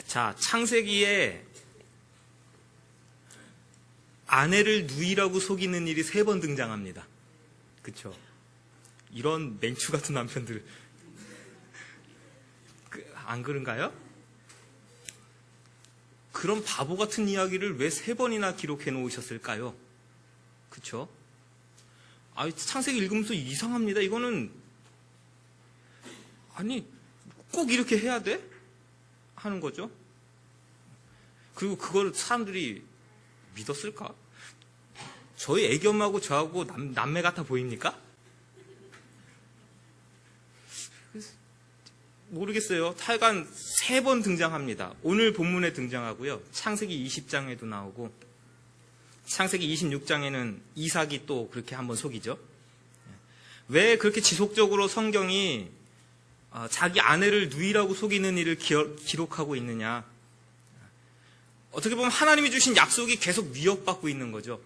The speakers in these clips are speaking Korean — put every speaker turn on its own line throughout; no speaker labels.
자, 창세기에 아내를 누이라고 속이는 일이 3번 등장합니다. 그쵸? 이런 맹추 같은 남편들 안 그런가요? 그런 바보 같은 이야기를 왜 3번이나 기록해 놓으셨을까요? 그쵸? 창세기 읽으면서 이상합니다. 이거는 아니 꼭 이렇게 해야 돼? 하는 거죠. 그리고 그걸 사람들이 믿었을까? 저희 애기 엄마하고 저하고 남매 같아 보입니까? 모르겠어요. 하여간 3번 등장합니다. 오늘 본문에 등장하고요. 창세기 20장에도 나오고 창세기 26장에는 이삭이 또 그렇게 한번 속이죠. 왜 그렇게 지속적으로 성경이 자기 아내를 누이라고 속이는 일을 기록하고 있느냐? 어떻게 보면 하나님이 주신 약속이 계속 위협받고 있는 거죠.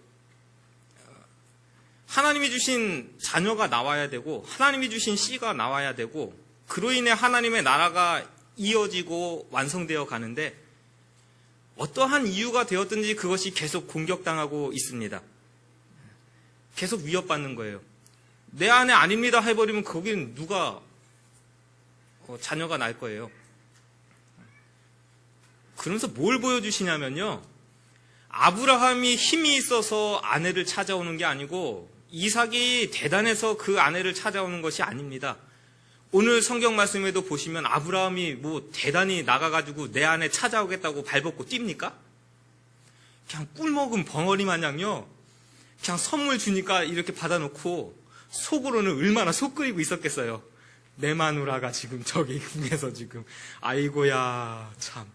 하나님이 주신 자녀가 나와야 되고 하나님이 주신 씨가 나와야 되고 그로 인해 하나님의 나라가 이어지고 완성되어 가는데 어떠한 이유가 되었든지 그것이 계속 공격당하고 있습니다. 계속 위협받는 거예요. 내 아내 아닙니다 해버리면 거기는 누가 자녀가 날 거예요. 그러면서 뭘 보여주시냐면요. 아브라함이 힘이 있어서 아내를 찾아오는 게 아니고 이삭이 대단해서 그 아내를 찾아오는 것이 아닙니다. 오늘 성경 말씀에도 보시면 아브라함이 대단히 나가가지고 내 아내 찾아오겠다고 발벗고 뜁니까? 그냥 꿀먹은 벙어리 마냥요. 그냥 선물 주니까 이렇게 받아놓고 속으로는 얼마나 속 끓이고 있었겠어요. 내 마누라가 지금 저기 궁에서 지금 아이고야 참.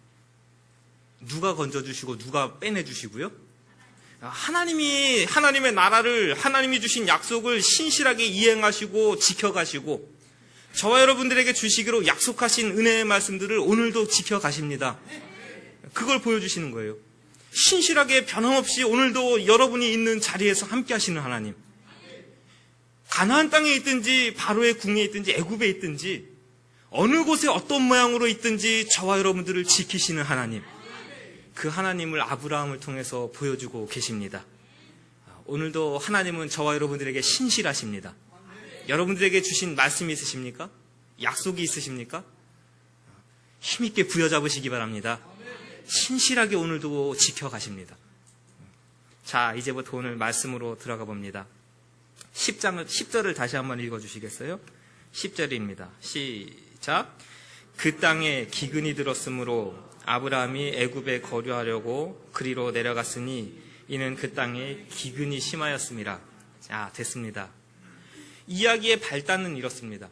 누가 건져주시고 누가 빼내주시고요? 하나님의 나라를 하나님이 주신 약속을 신실하게 이행하시고 지켜가시고 저와 여러분들에게 주시기로 약속하신 은혜의 말씀들을 오늘도 지켜가십니다. 그걸 보여주시는 거예요. 신실하게 변함없이 오늘도 여러분이 있는 자리에서 함께 하시는 하나님. 가나안 땅에 있든지 바로의 궁에 있든지 애굽에 있든지 어느 곳에 어떤 모양으로 있든지 저와 여러분들을 지키시는 하나님. 그 하나님을 아브라함을 통해서 보여주고 계십니다. 오늘도 하나님은 저와 여러분들에게 신실하십니다. 여러분들에게 주신 말씀이 있으십니까? 약속이 있으십니까? 힘있게 부여잡으시기 바랍니다. 신실하게 오늘도 지켜가십니다. 자, 이제부터 오늘 말씀으로 들어가 봅니다. 10절을 다시 한번 읽어주시겠어요? 10절입니다. 시작. 그 땅에 기근이 들었으므로 아브라함이 애굽에 거류하려고 그리로 내려갔으니 이는 그 땅에 기근이 심하였음이라. 자, 됐습니다. 이야기의 발단은 이렇습니다.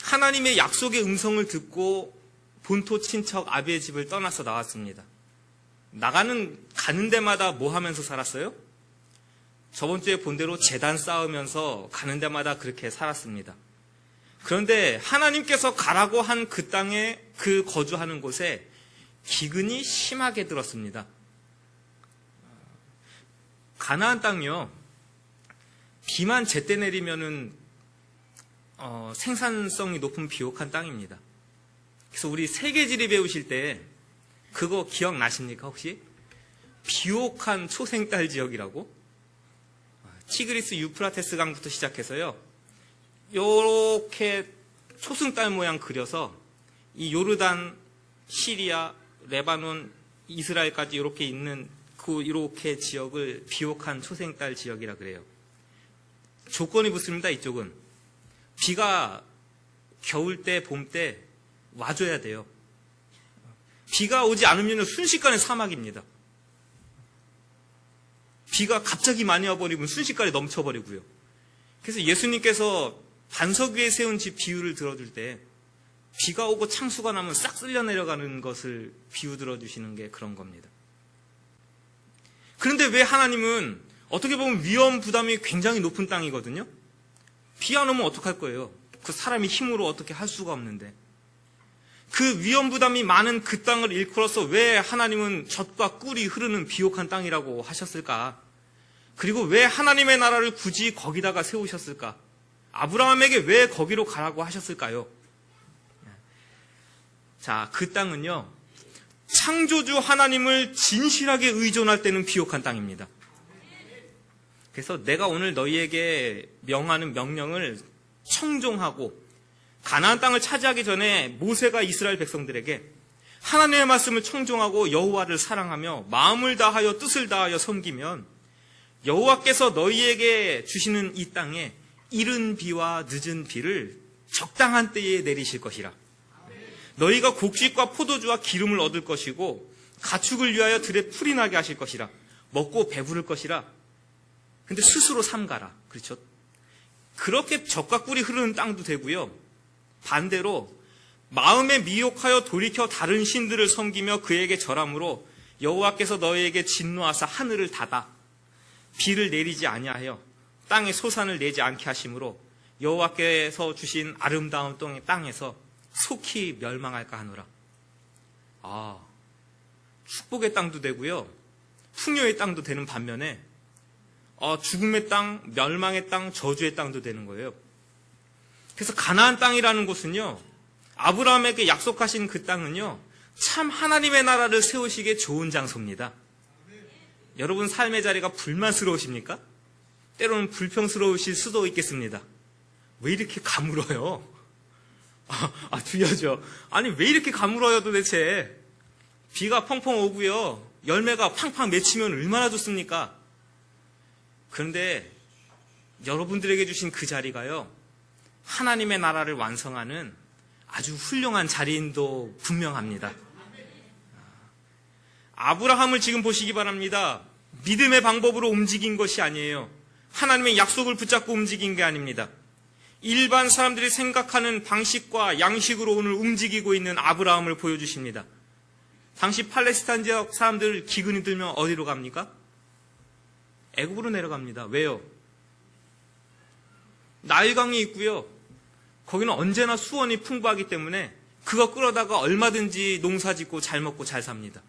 하나님의 약속의 음성을 듣고 본토 친척 아비의 집을 떠나서 나왔습니다. 가는 데마다 뭐 하면서 살았어요? 저번 주에 본 대로 제단 쌓으면서 가는 데마다 그렇게 살았습니다. 그런데 하나님께서 가라고 한 그 땅에 그 거주하는 곳에 기근이 심하게 들었습니다. 가나안 땅이요. 비만 제때 내리면은 생산성이 높은 비옥한 땅입니다. 그래서 우리 세계지리 배우실 때 그거 기억나십니까 혹시? 비옥한 초생딸 지역이라고? 티그리스 유프라테스 강부터 시작해서요. 요렇게 초승달 모양 그려서 이 요르단, 시리아, 레바논, 이스라엘까지 이렇게 있는 이렇게 지역을 비옥한 초생달 지역이라 그래요. 조건이 붙습니다. 이쪽은 비가 겨울 때, 봄 때 와줘야 돼요. 비가 오지 않으면 순식간에 사막입니다. 비가 갑자기 많이 와버리면 순식간에 넘쳐버리고요. 그래서 예수님께서 반석 위에 세운 집 비유를 들어줄 때 비가 오고 창수가 나면 싹 쓸려 내려가는 것을 비유 들어주시는 게 그런 겁니다. 그런데 왜 하나님은 어떻게 보면 위험 부담이 굉장히 높은 땅이거든요. 비 안 오면 어떡할 거예요? 그 사람이 힘으로 어떻게 할 수가 없는데. 그 위험 부담이 많은 그 땅을 일컬어서 왜 하나님은 젖과 꿀이 흐르는 비옥한 땅이라고 하셨을까? 그리고 왜 하나님의 나라를 굳이 거기다가 세우셨을까? 아브라함에게 왜 거기로 가라고 하셨을까요? 자, 그 땅은요, 창조주 하나님을 진실하게 의존할 때는 비옥한 땅입니다. 그래서 내가 오늘 너희에게 명하는 명령을 청종하고 가나안 땅을 차지하기 전에 모세가 이스라엘 백성들에게 하나님의 말씀을 청종하고 여호와를 사랑하며 마음을 다하여 뜻을 다하여 섬기면 여호와께서 너희에게 주시는 이 땅에 이른 비와 늦은 비를 적당한 때에 내리실 것이라. 너희가 곡식과 포도주와 기름을 얻을 것이고 가축을 위하여 들에 풀이 나게 하실 것이라. 먹고 배부를 것이라. 근데 스스로 삼가라. 그렇죠? 그렇게 젖과 꿀이 흐르는 땅도 되고요. 반대로 마음에 미혹하여 돌이켜 다른 신들을 섬기며 그에게 절함으로 여호와께서 너희에게 진노하사 하늘을 닫아 비를 내리지 아니하여 땅에 소산을 내지 않게 하심으로 여호와께서 주신 아름다운 땅에서 속히 멸망할까 하노라. 축복의 땅도 되고요, 풍요의 땅도 되는 반면에 죽음의 땅, 멸망의 땅, 저주의 땅도 되는 거예요. 그래서 가나안 땅이라는 곳은요, 아브라함에게 약속하신 그 땅은요, 참 하나님의 나라를 세우시기에 좋은 장소입니다. 여러분 삶의 자리가 불만스러우십니까? 때로는 불평스러우실 수도 있겠습니다. 왜 이렇게 가물어요? 주여져. 아니, 왜 이렇게 가물어요 도대체? 비가 펑펑 오고요, 열매가 팡팡 맺히면 얼마나 좋습니까? 그런데 여러분들에게 주신 그 자리가요, 하나님의 나라를 완성하는 아주 훌륭한 자리인도 분명합니다. 아브라함을 지금 보시기 바랍니다. 믿음의 방법으로 움직인 것이 아니에요. 하나님의 약속을 붙잡고 움직인 게 아닙니다. 일반 사람들이 생각하는 방식과 양식으로 오늘 움직이고 있는 아브라함을 보여주십니다. 당시 팔레스타인 지역 사람들 기근이 들면 어디로 갑니까? 애굽으로 내려갑니다. 왜요? 나일강이 있고요, 거기는 언제나 수원이 풍부하기 때문에 그거 끌어다가 얼마든지 농사 짓고 잘 먹고 잘 삽니다.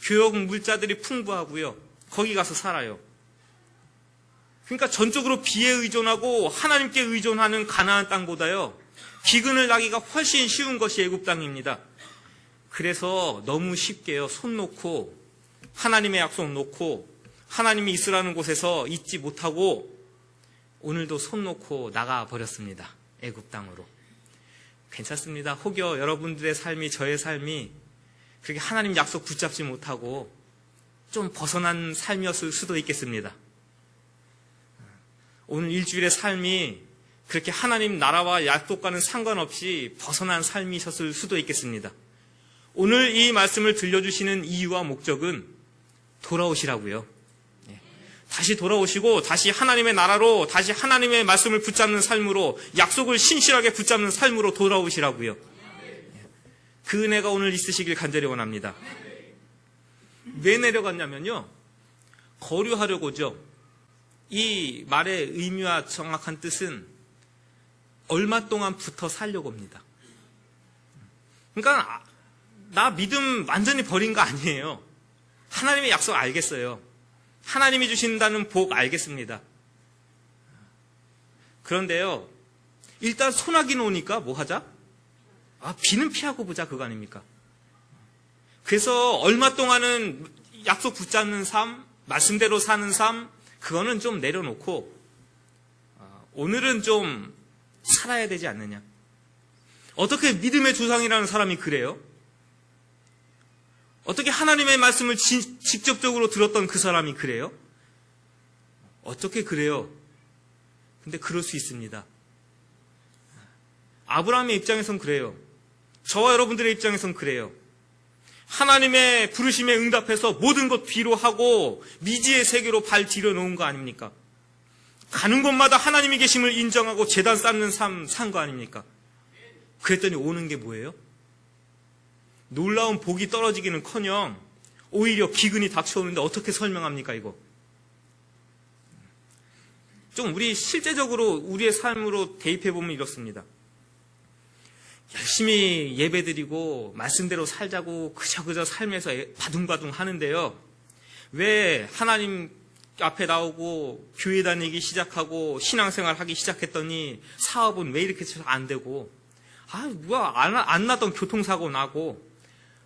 교역 물자들이 풍부하고요, 거기 가서 살아요. 그러니까 전적으로 비에 의존하고 하나님께 의존하는 가나안 땅보다요, 기근을 나기가 훨씬 쉬운 것이 애굽 땅입니다. 그래서 너무 쉽게요, 손 놓고 하나님의 약속 놓고 하나님이 있으라는 곳에서 있지 못하고 오늘도 손 놓고 나가버렸습니다. 애굽 땅으로. 괜찮습니다. 혹여 여러분들의 삶이, 저의 삶이 그렇게 하나님 약속 붙잡지 못하고 좀 벗어난 삶이었을 수도 있겠습니다. 오늘 일주일의 삶이 그렇게 하나님 나라와 약속과는 상관없이 벗어난 삶이셨을 수도 있겠습니다. 오늘 이 말씀을 들려주시는 이유와 목적은 돌아오시라고요. 다시 돌아오시고 다시 하나님의 나라로, 다시 하나님의 말씀을 붙잡는 삶으로, 약속을 신실하게 붙잡는 삶으로 돌아오시라고요. 그 은혜가 오늘 있으시길 간절히 원합니다. 왜 내려갔냐면요, 거류하려고죠. 이 말의 의미와 정확한 뜻은 얼마 동안 붙어 살려고 합니다. 그러니까 나 믿음 완전히 버린 거 아니에요. 하나님의 약속 알겠어요. 하나님이 주신다는 복 알겠습니다. 그런데요, 일단 소나기는 오니까 뭐 하자? 비는 피하고 보자, 그거 아닙니까? 그래서 얼마 동안은 약속 붙잡는 삶, 말씀대로 사는 삶, 그거는 좀 내려놓고 오늘은 좀 살아야 되지 않느냐. 어떻게 믿음의 조상이라는 사람이 그래요? 어떻게 하나님의 말씀을 직접적으로 들었던 그 사람이 그래요? 어떻게 그래요? 근데 그럴 수 있습니다. 아브라함의 입장에선 그래요. 저와 여러분들의 입장에선 그래요. 하나님의 부르심에 응답해서 모든 것 뒤로 하고 미지의 세계로 발 들여놓은 거 아닙니까? 가는 곳마다 하나님이 계심을 인정하고 제단 쌓는 삶 산 거 아닙니까? 그랬더니 오는 게 뭐예요? 놀라운 복이 떨어지기는커녕 오히려 기근이 닥쳐오는데 어떻게 설명합니까, 이거? 좀 우리 실제적으로 우리의 삶으로 대입해보면 이렇습니다. 열심히 예배드리고 말씀대로 살자고 그저 삶에서 바둥바둥 하는데요, 왜 하나님 앞에 나오고 교회 다니기 시작하고 신앙생활 하기 시작했더니 사업은 왜 이렇게 안 되고 뭐야, 안 나던 교통사고 나고,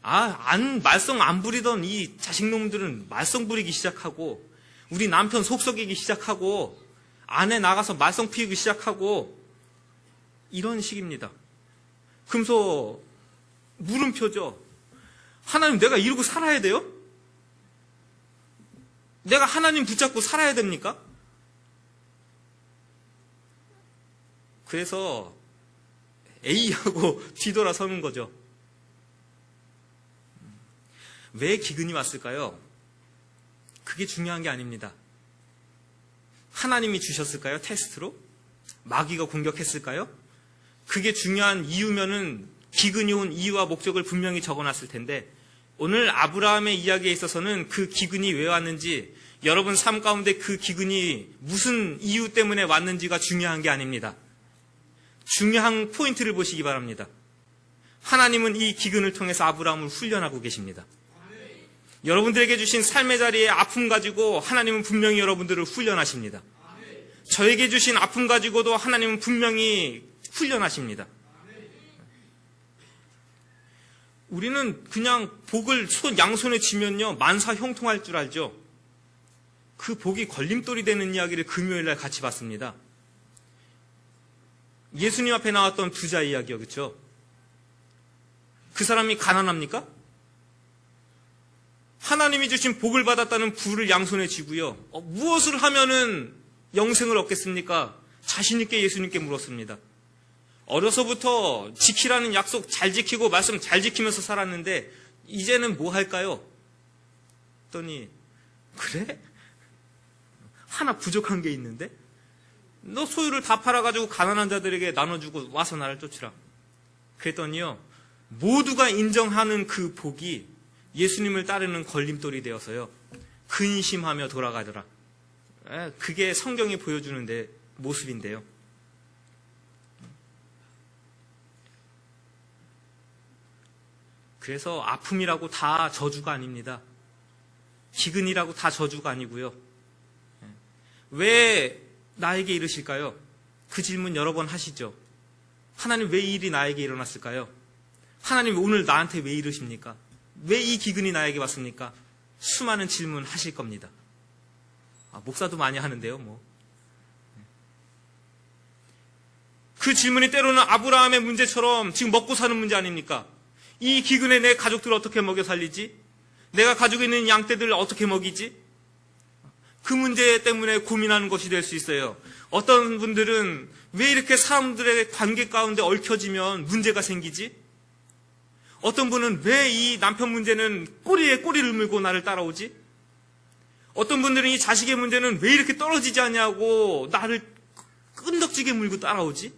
말썽 안 부리던 이 자식놈들은 말썽 부리기 시작하고, 우리 남편 속썩이기 시작하고, 아내 나가서 말썽 피우기 시작하고, 이런 식입니다. 그러면서 물음표죠. 하나님, 내가 이러고 살아야 돼요? 내가 하나님 붙잡고 살아야 됩니까? 그래서 A하고 뒤돌아서는 거죠. 왜 기근이 왔을까요? 그게 중요한 게 아닙니다. 하나님이 주셨을까요? 테스트로? 마귀가 공격했을까요? 그게 중요한 이유면은 기근이 온 이유와 목적을 분명히 적어놨을 텐데, 오늘 아브라함의 이야기에 있어서는 그 기근이 왜 왔는지, 여러분 삶 가운데 그 기근이 무슨 이유 때문에 왔는지가 중요한 게 아닙니다. 중요한 포인트를 보시기 바랍니다. 하나님은 이 기근을 통해서 아브라함을 훈련하고 계십니다. 여러분들에게 주신 삶의 자리에 아픔 가지고 하나님은 분명히 여러분들을 훈련하십니다. 저에게 주신 아픔 가지고도 하나님은 분명히 훈련하십니다. 우리는 그냥 복을 양손에 쥐면요, 만사 형통할 줄 알죠. 그 복이 걸림돌이 되는 이야기를 금요일날 같이 봤습니다. 예수님 앞에 나왔던 부자 이야기요, 그렇죠? 그 사람이 가난합니까? 하나님이 주신 복을 받았다는 부를 양손에 쥐고요, 무엇을 하면은 영생을 얻겠습니까? 자신 있게 예수님께 물었습니다. 어려서부터 지키라는 약속 잘 지키고 말씀 잘 지키면서 살았는데 이제는 뭐 할까요? 했더니, 그래? 하나 부족한 게 있는데? 너 소유를 다 팔아가지고 가난한 자들에게 나눠주고 와서 나를 쫓으라. 그랬더니요, 모두가 인정하는 그 복이 예수님을 따르는 걸림돌이 되어서요, 근심하며 돌아가더라. 그게 성경이 보여주는 모습인데요. 그래서 아픔이라고 다 저주가 아닙니다. 기근이라고 다 저주가 아니고요. 왜 나에게 이르실까요? 그 질문 여러 번 하시죠. 하나님, 왜 이 일이 나에게 일어났을까요? 하나님, 오늘 나한테 왜 이러십니까? 왜 이 기근이 나에게 왔습니까? 수많은 질문 하실 겁니다. 목사도 많이 하는데요, 그 질문이 때로는 아브라함의 문제처럼 지금 먹고 사는 문제 아닙니까? 이 기근에 내 가족들을 어떻게 먹여 살리지? 내가 가지고 있는 양떼들을 어떻게 먹이지? 그 문제 때문에 고민하는 것이 될 수 있어요. 어떤 분들은 왜 이렇게 사람들의 관계 가운데 얽혀지면 문제가 생기지? 어떤 분은 왜 이 남편 문제는 꼬리에 꼬리를 물고 나를 따라오지? 어떤 분들은 이 자식의 문제는 왜 이렇게 떨어지지 않냐고 나를 끈덕지게 물고 따라오지?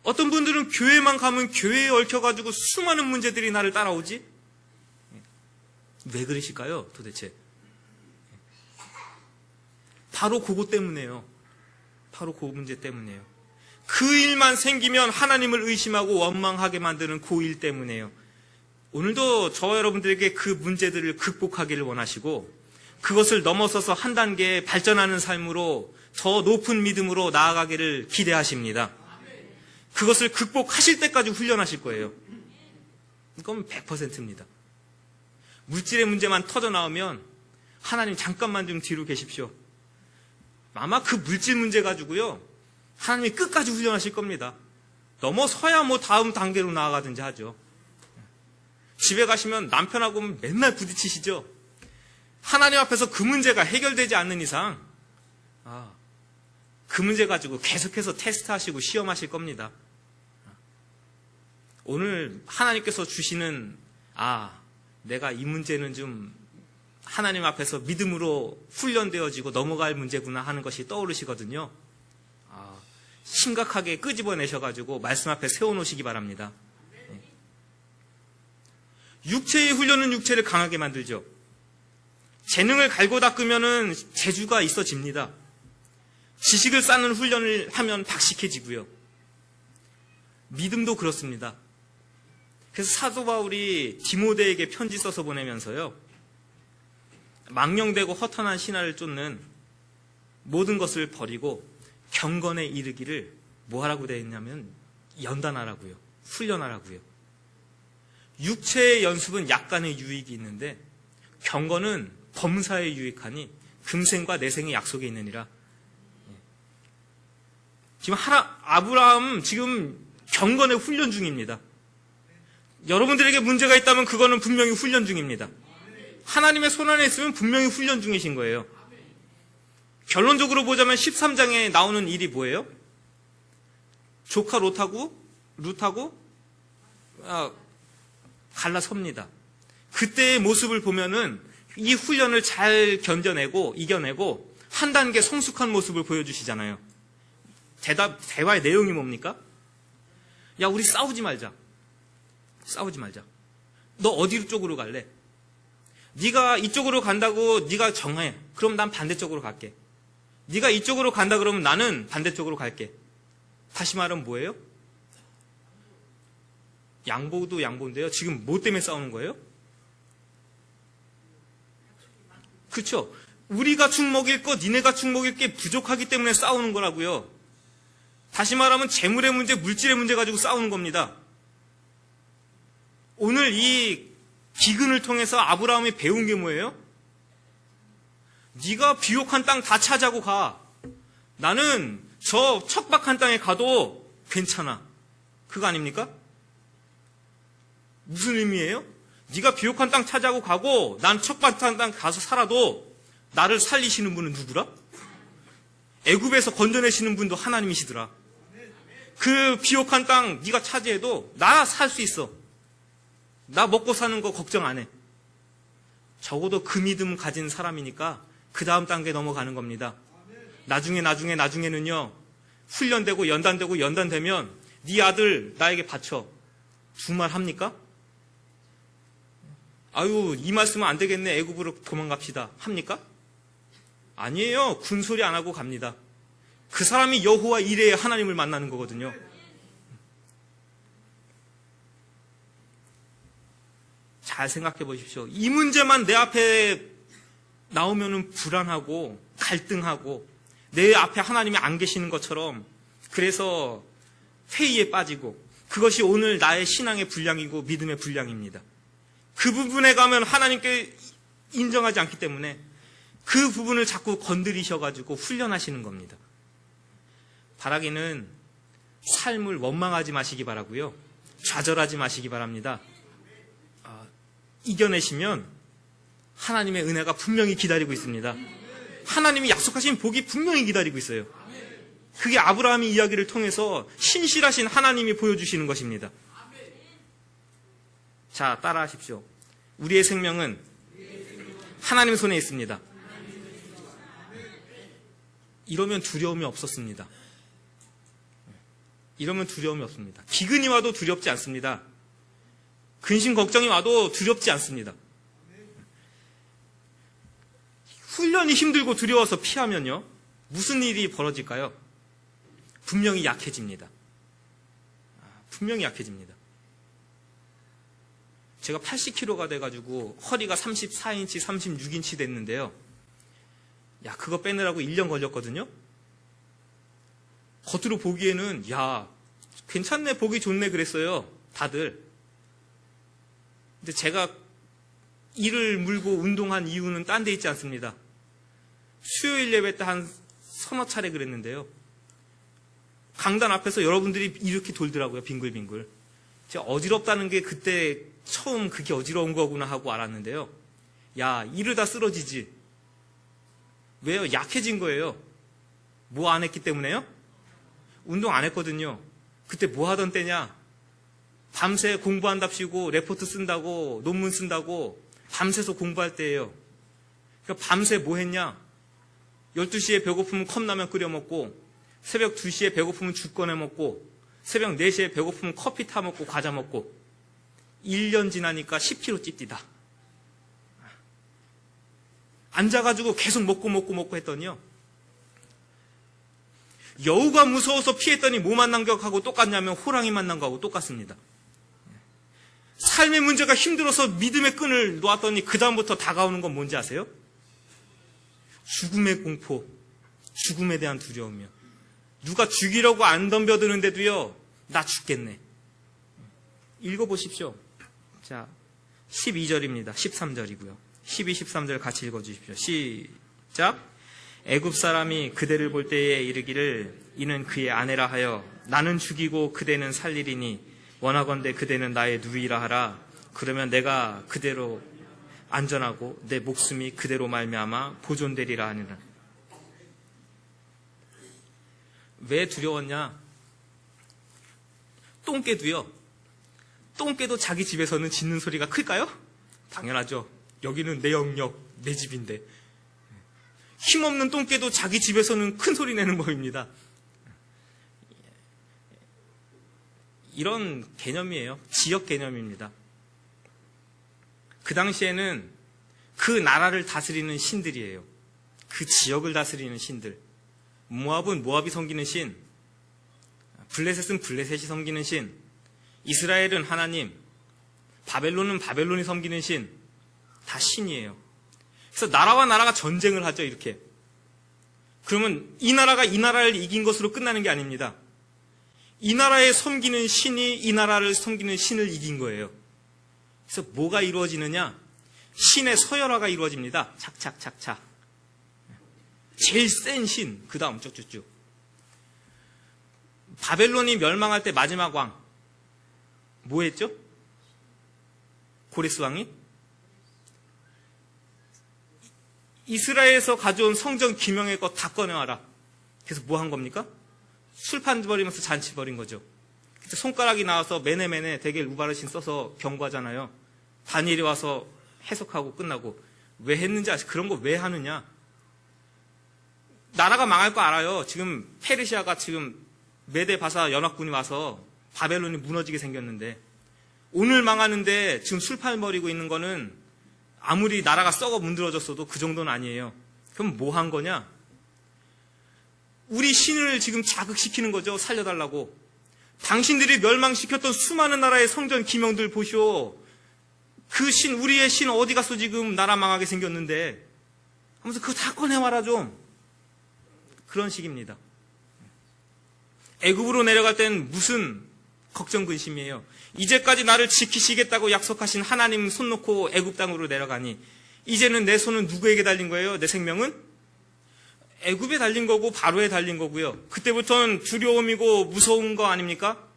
어떤 분들은 교회만 가면 교회에 얽혀가지고 수많은 문제들이 나를 따라오지? 왜 그러실까요, 도대체? 바로 그거 때문에요. 바로 그 문제 때문에요. 그 일만 생기면 하나님을 의심하고 원망하게 만드는 그 일 때문에요. 오늘도 저와 여러분들에게 그 문제들을 극복하기를 원하시고, 그것을 넘어서서 한 단계 발전하는 삶으로 더 높은 믿음으로 나아가기를 기대하십니다. 그것을 극복하실 때까지 훈련하실 거예요. 이건 100%입니다. 물질의 문제만 터져 나오면 하나님 잠깐만 좀 뒤로 계십시오. 아마 그 물질 문제 가지고요, 하나님이 끝까지 훈련하실 겁니다. 넘어서야 다음 단계로 나아가든지 하죠. 집에 가시면 남편하고 맨날 부딪히시죠. 하나님 앞에서 그 문제가 해결되지 않는 이상 그 문제 가지고 계속해서 테스트하시고 시험하실 겁니다. 오늘 하나님께서 주시는 내가 이 문제는 좀 하나님 앞에서 믿음으로 훈련되어지고 넘어갈 문제구나 하는 것이 떠오르시거든요. 심각하게 끄집어내셔가지고 말씀 앞에 세워놓으시기 바랍니다. 육체의 훈련은 육체를 강하게 만들죠. 재능을 갈고 닦으면 재주가 있어집니다. 지식을 쌓는 훈련을 하면 박식해지고요. 믿음도 그렇습니다. 그래서 사도 바울이 디모데에게 편지 써서 보내면서요, 망령되고 허탄한 신화를 쫓는 모든 것을 버리고 경건에 이르기를 뭐 하라고 되어 있냐면 연단하라고요. 훈련하라고요. 육체의 연습은 약간의 유익이 있는데 경건은 범사에 유익하니 금생과 내생의 약속이 있느니라. 지금 아브라함 지금 경건의 훈련 중입니다. 여러분들에게 문제가 있다면 그거는 분명히 훈련 중입니다. 하나님의 손안에 있으면 분명히 훈련 중이신 거예요. 결론적으로 보자면 13장에 나오는 일이 뭐예요? 조카 룻하고 갈라섭니다. 그때의 모습을 보면은 이 훈련을 잘 견뎌내고 이겨내고 한 단계 성숙한 모습을 보여주시잖아요. 대화의 내용이 뭡니까? 야, 우리 싸우지 말자. 너 어디 쪽으로 갈래? 네가 이쪽으로 간다고 네가 정해. 그럼 난 반대쪽으로 갈게. 네가 이쪽으로 간다 그러면 나는 반대쪽으로 갈게. 다시 말하면 뭐예요? 양보도 양보인데요. 지금 뭐 때문에 싸우는 거예요? 그렇죠? 우리가 죽 먹일 거 니네가 죽 먹일 게 부족하기 때문에 싸우는 거라고요. 다시 말하면 재물의 문제, 물질의 문제 가지고 싸우는 겁니다. 오늘 이 기근을 통해서 아브라함이 배운 게 뭐예요? 네가 비옥한 땅 다 차지하고 가. 나는 저 척박한 땅에 가도 괜찮아. 그거 아닙니까? 무슨 의미예요? 네가 비옥한 땅 차지하고 가고 난 척박한 땅 가서 살아도 나를 살리시는 분은 누구라? 애굽에서 건져내시는 분도 하나님이시더라. 그 비옥한 땅 네가 차지해도 나 살 수 있어. 나 먹고 사는 거 걱정 안 해. 적어도 그 믿음 가진 사람이니까 그 다음 단계 넘어가는 겁니다. 나중에는요. 훈련되고 연단되면 네 아들 나에게 바쳐. 두 말 합니까? 아유, 이 말씀은 안 되겠네. 애굽으로 도망갑시다. 합니까? 아니에요. 군소리 안 하고 갑니다. 그 사람이 여호와 이레의 하나님을 만나는 거거든요. 잘 생각해 보십시오. 이 문제만 내 앞에 나오면은 불안하고 갈등하고 내 앞에 하나님이 안 계시는 것처럼 그래서 회의에 빠지고 그것이 오늘 나의 신앙의 분량이고 믿음의 분량입니다. 그 부분에 가면 하나님께 인정하지 않기 때문에 그 부분을 자꾸 건드리셔가지고 훈련하시는 겁니다. 바라기는 삶을 원망하지 마시기 바라고요. 좌절하지 마시기 바랍니다. 이겨내시면 하나님의 은혜가 분명히 기다리고 있습니다. 하나님이 약속하신 복이 분명히 기다리고 있어요. 그게 아브라함의 이야기를 통해서 신실하신 하나님이 보여주시는 것입니다. 자, 따라하십시오. 우리의 생명은 하나님 손에 있습니다. 이러면 두려움이 없었습니다. 이러면 두려움이 없습니다. 기근이 와도 두렵지 않습니다. 근심 걱정이 와도 두렵지 않습니다. 훈련이 힘들고 두려워서 피하면요. 무슨 일이 벌어질까요? 분명히 약해집니다. 분명히 약해집니다. 제가 80kg가 돼가지고 허리가 34인치, 36인치 됐는데요. 야, 그거 빼느라고 1년 걸렸거든요. 겉으로 보기에는 야, 괜찮네, 보기 좋네 그랬어요. 다들. 근데 제가 이를 물고 운동한 이유는 딴 데 있지 않습니다. 수요일 예배 때 한 서너 차례 그랬는데요. 강단 앞에서 여러분들이 이렇게 돌더라고요. 빙글빙글. 제가 어지럽다는 게 그때 처음 그게 어지러운 거구나 하고 알았는데요. 야, 이러다 쓰러지지. 왜요? 약해진 거예요. 뭐 안 했기 때문에요? 운동 안 했거든요. 그때 뭐 하던 때냐? 밤새 공부한답시고 레포트 쓴다고 논문 쓴다고 밤새서 공부할 때예요. 그러니까 밤새 뭐 했냐? 12시에 배고프면 컵라면 끓여 먹고 새벽 2시에 배고프면 죽 꺼내 먹고 새벽 4시에 배고프면 커피 타 먹고 과자 먹고 1년 지나니까 10kg 찝디다. 앉아가지고 계속 먹고 했더니요. 여우가 무서워서 피했더니 뭐 만난 것하고 똑같냐면 호랑이 만난 거하고 똑같습니다. 삶의 문제가 힘들어서 믿음의 끈을 놓았더니 그 다음부터 다가오는 건 뭔지 아세요? 죽음의 공포, 죽음에 대한 두려움이요. 누가 죽이려고 안 덤벼드는데도요, 나 죽겠네. 읽어보십시오. 자, 12절입니다. 13절이고요. 12, 13절 같이 읽어주십시오. 시작. 애굽 사람이 그대를 볼 때에 이르기를 이는 그의 아내라 하여 나는 죽이고 그대는 살리리니 원하건대 그대는 나의 누이라 하라. 그러면 내가 그대로 안전하고 내 목숨이 그대로 말미암아 보존되리라 하니라. 왜 두려웠냐? 똥개도요. 똥개도 자기 집에서는 짖는 소리가 클까요? 당연하죠. 여기는 내 영역, 내 집인데. 힘없는 똥개도 자기 집에서는 큰 소리 내는 법입니다. 이런 개념이에요. 지역 개념입니다. 그 당시에는 그 나라를 다스리는 신들이에요. 그 지역을 다스리는 신들. 모압은 모압이 섬기는 신, 블레셋은 블레셋이 섬기는 신, 이스라엘은 하나님, 바벨론은 바벨론이 섬기는 신, 다 신이에요. 그래서 나라와 나라가 전쟁을 하죠, 이렇게. 그러면 이 나라가 이 나라를 이긴 것으로 끝나는 게 아닙니다. 이 나라에 섬기는 신이 이 나라를 섬기는 신을 이긴 거예요. 그래서 뭐가 이루어지느냐? 신의 서열화가 이루어집니다. 착착착착. 제일 센 신, 그 다음 쭉쭉쭉. 바벨론이 멸망할 때 마지막 왕, 뭐 했죠? 고레스 왕이? 이스라엘에서 가져온 성전 기명의 것 다 꺼내와라. 그래서 뭐 한 겁니까? 술판 벌이면서 잔치 벌인 거죠. 그래서 손가락이 나와서 메네메네 대겔 우바르신 써서 경고하잖아요. 다니엘이 와서 해석하고 끝나고. 왜 했는지 아시? 그런 거 왜 하느냐? 나라가 망할 거 알아요. 지금 페르시아가 지금 메데 바사 연합군이 와서 바벨론이 무너지게 생겼는데, 오늘 망하는데 지금 술판 벌이고 있는 거는 아무리 나라가 썩어 문드러졌어도 그 정도는 아니에요. 그럼 뭐 한 거냐? 우리 신을 지금 자극시키는 거죠. 살려달라고. 당신들이 멸망시켰던 수많은 나라의 성전 기명들 보시오. 그 신, 우리의 신 어디 갔어 지금 나라 망하게 생겼는데 하면서 그거 다 꺼내와라 좀. 그런 식입니다. 애굽으로 내려갈 땐 무슨 걱정 근심이에요. 이제까지 나를 지키시겠다고 약속하신 하나님 손 놓고 애굽 땅으로 내려가니 이제는 내 손은 누구에게 달린 거예요? 내 생명은? 애굽에 달린 거고 바로에 달린 거고요. 그때부터는 두려움이고 무서운 거 아닙니까?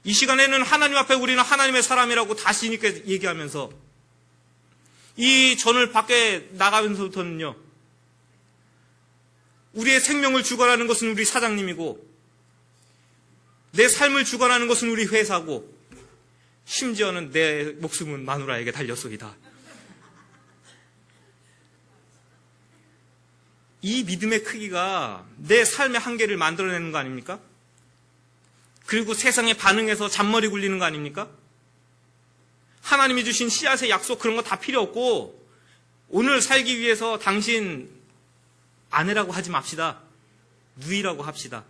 이 시간에는 하나님 앞에 우리는 하나님의 사람이라고 다시 이렇게 얘기하면서 이 전을 밖에 나가면서부터는요, 우리의 생명을 주관하는 것은 우리 사장님이고 내 삶을 주관하는 것은 우리 회사고 심지어는 내 목숨은 마누라에게 달렸소이다. 이 믿음의 크기가 내 삶의 한계를 만들어내는 거 아닙니까? 그리고 세상에 반응해서 잔머리 굴리는 거 아닙니까? 하나님이 주신 씨앗의 약속 그런 거 다 필요 없고 오늘 살기 위해서 당신 아내라고 하지 맙시다. 누이라고 합시다.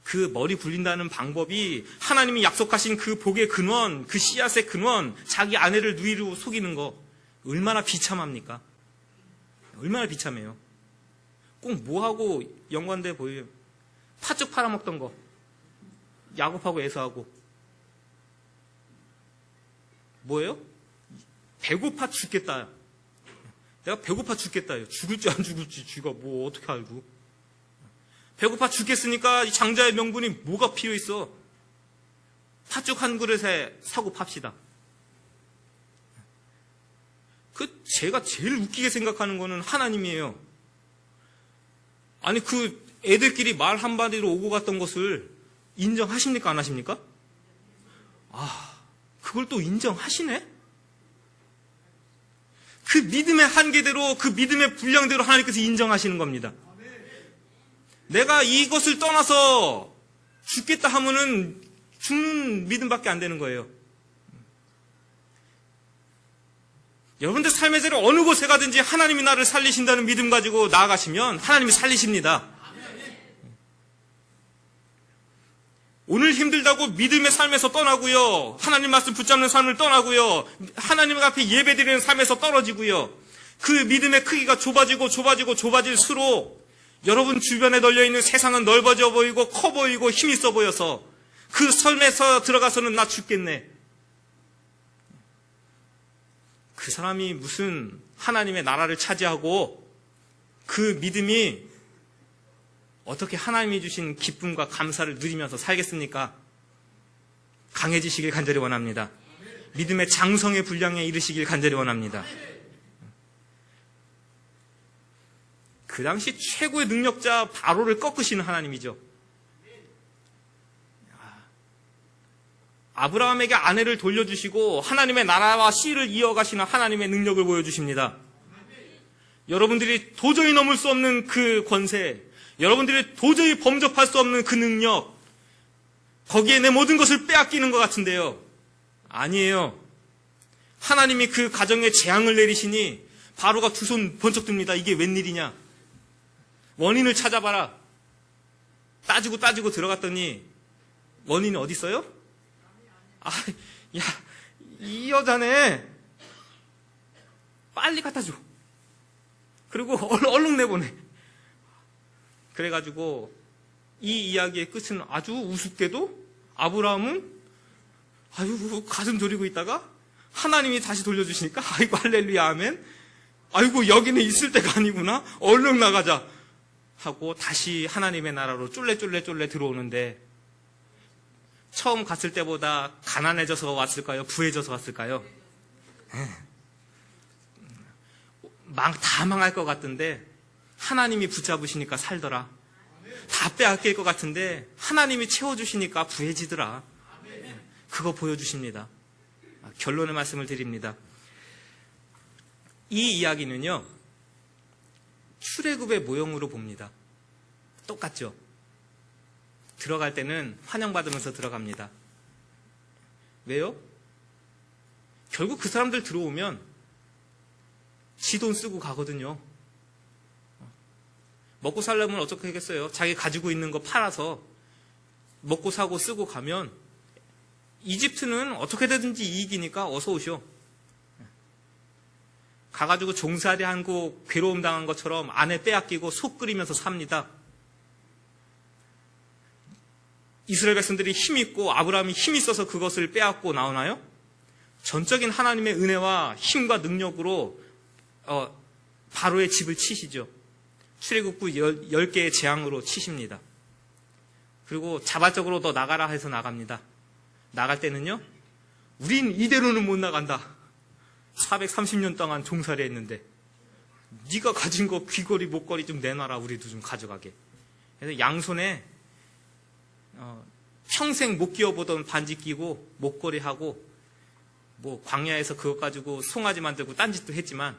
그 머리 굴린다는 방법이 하나님이 약속하신 그 복의 근원, 그 씨앗의 근원, 자기 아내를 누이로 속이는 거 얼마나 비참합니까? 얼마나 비참해요. 꼭 뭐하고 연관돼 보여요. 팥죽 팔아먹던 거, 야곱하고 에서하고 뭐예요? 배고파 죽겠다. 내가 배고파 죽겠다요. 죽을지 안 죽을지 쥐가 뭐 어떻게 알고. 배고파 죽겠으니까 이 장자의 명분이 뭐가 필요 있어. 팥죽 한 그릇에 사고 팝시다. 제가 제일 웃기게 생각하는 거는 하나님이에요. 아니 그 애들끼리 말 한마디로 오고 갔던 것을 인정하십니까 안 하십니까? 그걸 또 인정하시네? 그 믿음의 한계대로, 그 믿음의 분량대로 하나님께서 인정하시는 겁니다. 내가 이것을 떠나서 죽겠다 하면은 죽는 믿음밖에 안 되는 거예요. 여러분들 삶의 대로 어느 곳에 가든지 하나님이 나를 살리신다는 믿음 가지고 나아가시면 하나님이 살리십니다. 오늘 힘들다고 믿음의 삶에서 떠나고요. 하나님 말씀 붙잡는 삶을 떠나고요. 하나님 앞에 예배드리는 삶에서 떨어지고요. 그 믿음의 크기가 좁아질수록 여러분 주변에 널려있는 세상은 넓어져 보이고 커 보이고 힘이 있어 보여서 그 삶에서 들어가서는 나 죽겠네. 그 사람이 무슨 하나님의 나라를 차지하고 그 믿음이 어떻게 하나님이 주신 기쁨과 감사를 누리면서 살겠습니까? 강해지시길 간절히 원합니다. 믿음의 장성의 분량에 이르시길 간절히 원합니다. 그 당시 최고의 능력자 바로를 꺾으시는 하나님이죠. 아브라함에게 아내를 돌려주시고 하나님의 나라와 씨를 이어가시는 하나님의 능력을 보여주십니다. 여러분들이 도저히 넘을 수 없는 그 권세, 여러분들이 도저히 범접할 수 없는 그 능력, 거기에 내 모든 것을 빼앗기는 것 같은데요. 아니에요. 하나님이 그 가정에 재앙을 내리시니 바로가 두 손 번쩍 듭니다. 이게 웬일이냐? 원인을 찾아봐라. 따지고 들어갔더니 원인이 어디 있어요? 이 여자네. 빨리 갖다 줘. 그리고 얼른 내보내. 그래가지고 이 이야기의 끝은 아주 우습게도 아브라함은 가슴 졸이고 있다가 하나님이 다시 돌려주시니까 아이고 할렐루야 아멘. 아이고 여기는 있을 때가 아니구나. 얼른 나가자 하고 다시 하나님의 나라로 쫄래 들어오는데 처음 갔을 때보다 가난해져서 왔을까요? 부해져서 왔을까요? 다 망할 것 같던데 하나님이 붙잡으시니까 살더라. 다 빼앗길 것 같은데 하나님이 채워주시니까 부해지더라. 그거 보여주십니다. 결론의 말씀을 드립니다. 이 이야기는요, 출애굽의 모형으로 봅니다. 똑같죠? 들어갈 때는 환영받으면서 들어갑니다. 왜요? 결국 그 사람들 들어오면 지 돈 쓰고 가거든요. 먹고 살려면 어떻게 하겠어요? 자기 가지고 있는 거 팔아서 먹고 사고 쓰고 가면 이집트는 어떻게든지 이익이니까 어서 오시오. 가가지고 종살이 하고 괴로움 당한 것처럼 아내 빼앗기고 속 끓이면서 삽니다. 이스라엘 백성들이 힘 있고 아브라함이 힘 있어서 그것을 빼앗고 나오나요? 전적인 하나님의 은혜와 힘과 능력으로 바로의 집을 치시죠. 출애굽부 10개의 재앙으로 치십니다. 그리고 자발적으로 너 나가라 해서 나갑니다. 나갈 때는요, 우린 이대로는 못 나간다. 430년 동안 종살이 했는데 네가 가진 거 귀걸이 목걸이 좀 내놔라. 우리도 좀 가져가게. 그래서 양손에 평생 못 끼워보던 반지 끼고 목걸이 하고 뭐 광야에서 그거 가지고 송아지 만들고 딴짓도 했지만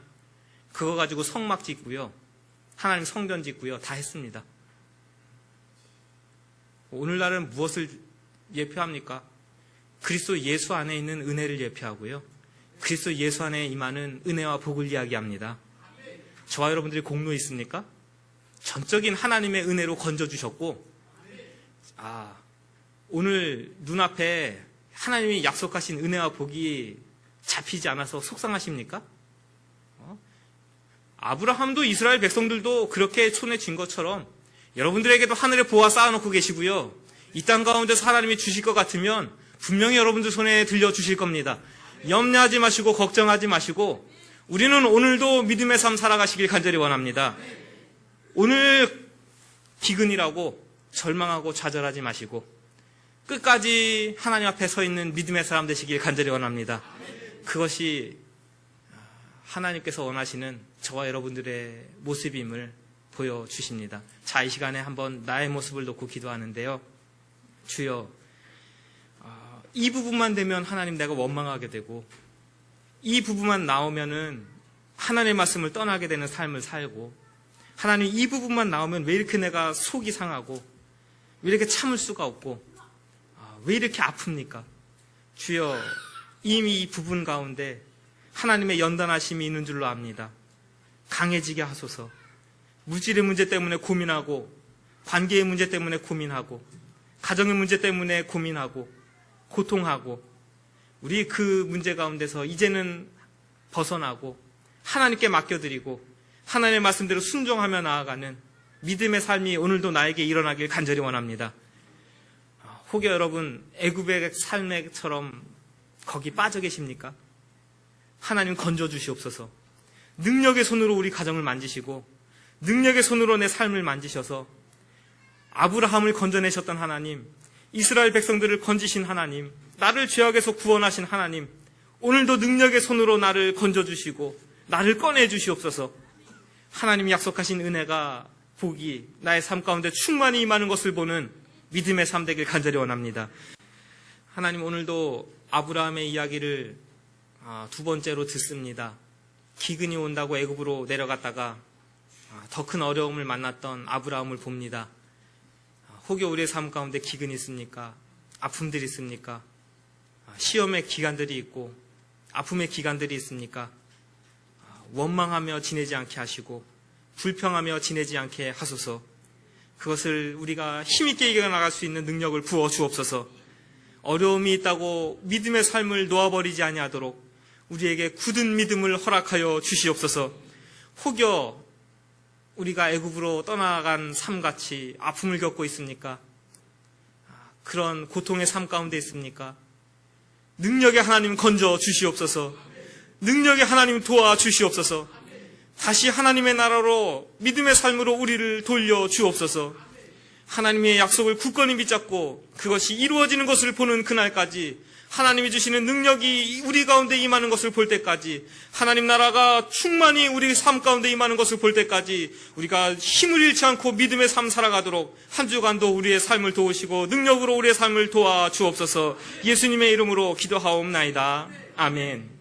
그거 가지고 성막 짓고요, 하나님 성전 짓고요, 다 했습니다. 오늘날은 무엇을 예표합니까? 그리스도 예수 안에 있는 은혜를 예표하고요, 그리스도 예수 안에 임하는 은혜와 복을 이야기합니다. 저와 여러분들이 공로 있습니까? 전적인 하나님의 은혜로 건져주셨고, 오늘 눈앞에 하나님이 약속하신 은혜와 복이 잡히지 않아서 속상하십니까? 아브라함도 이스라엘 백성들도 그렇게 손에 쥔 것처럼 여러분들에게도 하늘에 보아 쌓아놓고 계시고요, 이 땅 가운데서 하나님이 주실 것 같으면 분명히 여러분들 손에 들려주실 겁니다. 염려하지 마시고 걱정하지 마시고 우리는 오늘도 믿음의 삶 살아가시길 간절히 원합니다. 오늘 비근이라고 절망하고 좌절하지 마시고 끝까지 하나님 앞에 서 있는 믿음의 사람 되시길 간절히 원합니다. 그것이 하나님께서 원하시는 저와 여러분들의 모습임을 보여주십니다. 자, 이 시간에 한번 나의 모습을 놓고 기도하는데요. 주여, 이 부분만 되면 하나님 내가 원망하게 되고 이 부분만 나오면은 하나님의 말씀을 떠나게 되는 삶을 살고, 하나님 이 부분만 나오면 왜 이렇게 내가 속이 상하고 왜 이렇게 참을 수가 없고 왜 이렇게 아픕니까? 주여, 이미 이 부분 가운데 하나님의 연단하심이 있는 줄로 압니다. 강해지게 하소서. 물질의 문제 때문에 고민하고, 관계의 문제 때문에 고민하고, 가정의 문제 때문에 고민하고 고통하고, 우리 그 문제 가운데서 이제는 벗어나고 하나님께 맡겨드리고 하나님의 말씀대로 순종하며 나아가는 믿음의 삶이 오늘도 나에게 일어나길 간절히 원합니다. 혹여 여러분 애굽의 삶처럼 거기 빠져 계십니까? 하나님 건져 주시옵소서. 능력의 손으로 우리 가정을 만지시고 능력의 손으로 내 삶을 만지셔서 아브라함을 건져내셨던 하나님, 이스라엘 백성들을 건지신 하나님, 나를 죄악에서 구원하신 하나님, 오늘도 능력의 손으로 나를 건져주시고 나를 꺼내주시옵소서. 하나님이 약속하신 은혜가, 복이 나의 삶 가운데 충만히 임하는 것을 보는 믿음의 삶 되길 간절히 원합니다. 하나님, 오늘도 아브라함의 이야기를 두 번째로 듣습니다. 기근이 온다고 애굽으로 내려갔다가 더 큰 어려움을 만났던 아브라함을 봅니다. 혹여 우리의 삶 가운데 기근이 있습니까? 아픔들이 있습니까? 시험의 기간들이 있고 아픔의 기간들이 있습니까? 원망하며 지내지 않게 하시고 불평하며 지내지 않게 하소서. 그것을 우리가 힘있게 이겨나갈 수 있는 능력을 부어 주옵소서. 어려움이 있다고 믿음의 삶을 놓아버리지 아니하도록 우리에게 굳은 믿음을 허락하여 주시옵소서. 혹여 우리가 애굽으로 떠나간 삶같이 아픔을 겪고 있습니까? 그런 고통의 삶 가운데 있습니까? 능력의 하나님 건져 주시옵소서. 능력의 하나님 도와 주시옵소서. 다시 하나님의 나라로 믿음의 삶으로 우리를 돌려 주옵소서. 하나님의 약속을 굳건히 붙잡고 그것이 이루어지는 것을 보는 그날까지, 하나님이 주시는 능력이 우리 가운데 임하는 것을 볼 때까지, 하나님 나라가 충만히 우리 삶 가운데 임하는 것을 볼 때까지 우리가 힘을 잃지 않고 믿음의 삶 살아가도록 한 주간도 우리의 삶을 도우시고 능력으로 우리의 삶을 도와 주옵소서. 예수님의 이름으로 기도하옵나이다. 아멘.